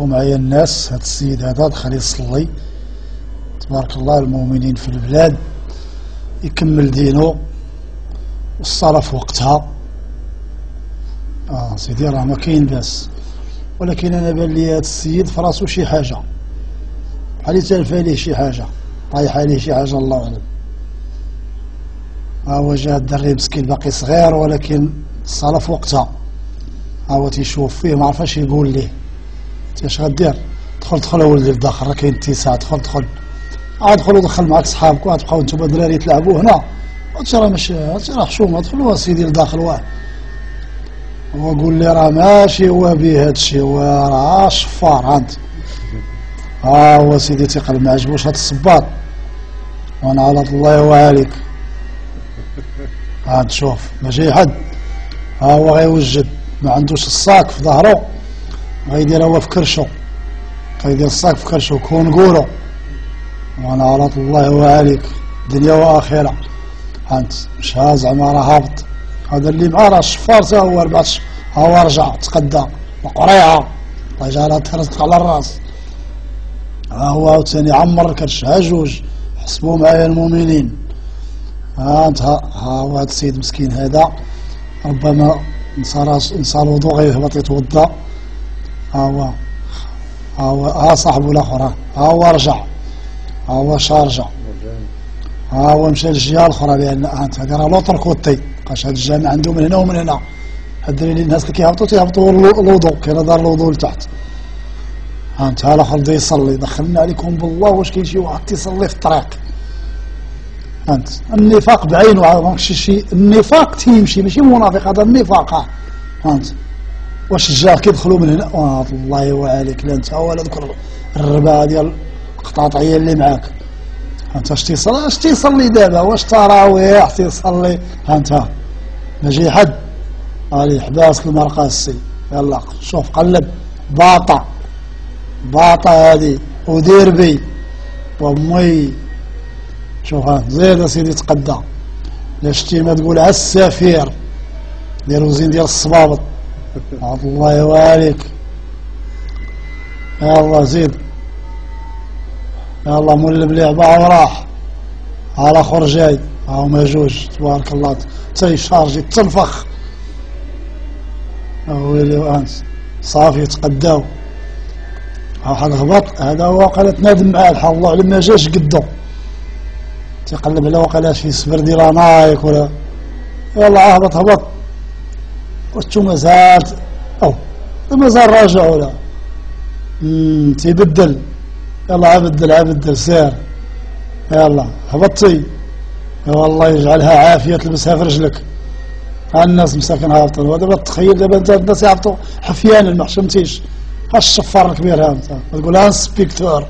شوفوا معايا الناس. هذا السيد هذا دخل يصلي تبارك الله، المؤمنين في البلاد، يكمل دينه والصلاة في وقتها. سيدي راه ما كاين باس، ولكن انا بان لي هذا السيد فراسو شي حاجه، بحال تالف عليه شي حاجه، طايح عليه شي حاجه، الله اعلم. هو جا الدري مسكين باقي صغير، ولكن الصلاه في وقتها. هو تيشوف فيه ما عرفاش يقول ليه اش غدير. دخل اولدي لداخل، راه كاين اتساع، دخل ادخل ودخل معاك صحابك وغتبقاو نتوما دراري تلعبوا هنا. هادشي راه ماشي، هادشي راه حشومه. دخلوا سيدي لداخل واه. هو قول لي راه ماشي هو به هادشي، هو راه شفار. انت هو سيدي تيقلب ما عجبوش هاد الصباط، وانا على الله وعليك. شوف ما جاي حد. هو غيوجد، ما عندوش الصاك في ظهره، غيدير هو في كرشو، غيدير الصاك في كرشو كونقولو، وانا على الله وعليك دنيا واخره. انت مش ها زعما راه هابط. هذا اللي معاه راه الشفار تا هو 14. هو رجع تقدى وقريعه، الله يجعلها ترزق على الراس. هو عاوتاني عمر الكرش. ها جوج حسبوا معايا المؤمنين. انت هو هذا السيد مسكين هذا ربما نسى الوضوء غيهبط يتوضا. هو صاحبه الاخر، هو رجع، هو شارجع، هو مشى للجهه الاخرى، لان انت هذا راه لوطر كوتي. بقاش هذا الجامع عنده من هنا ومن هنا. هاد الناس اللي كيهبطوا تيهبطوا الوضوء، كاين دار الوضوء لتحت. انت ها الاخر بدا يصلي. دخلنا عليكم بالله، واش كاين شي واحد تيصلي في الطريق؟ انت النفاق بعينه، ماشي شي النفاق تيمشي، ماشي منافق، هذا النفاق. انت واش الجار كيدخلوا من هنا؟ الله وعليك، لا انت ولا ذكر الربا ديال القطاطعيه اللي معاك. انت اش تيصلي دابا؟ واش تراويح تيصلي؟ انت ما جاي حد. علي حباس المرقاسي. يلا شوف قلب باطا هادي ودير بي وامي. شوف ها زيد سيدي تقدى. لا شتي ما تقول السفير، دير وزين ديال الصبابط. الله وعليك. يلا زيد، يلا مولب لعبه وراح على اخر جاي. هاهما جوج تبارك الله تيشارجي تنفخ. ويلي وانس صافي تقداو. واحد هبط، هذا هو قال تنادم معاه الحال الله على ما جاش قدو. تيقلب على وقيلا شي سبر ديال نايك ولا. يلا هبط وشتو مازال مازال راجع ولا تيبدل. يلا عبدل سير. يلا هبطتي، والله يجعلها عافيه تلبسها في رجلك. ها الناس مساكن هابطين. ودابا تخيل دابا انت الناس يهبطوا حفيانا ما حشمتيش. ها الشفار الكبير ها انت تقول ها انسبكتور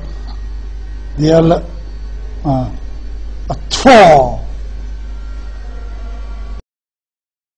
ديال الطفو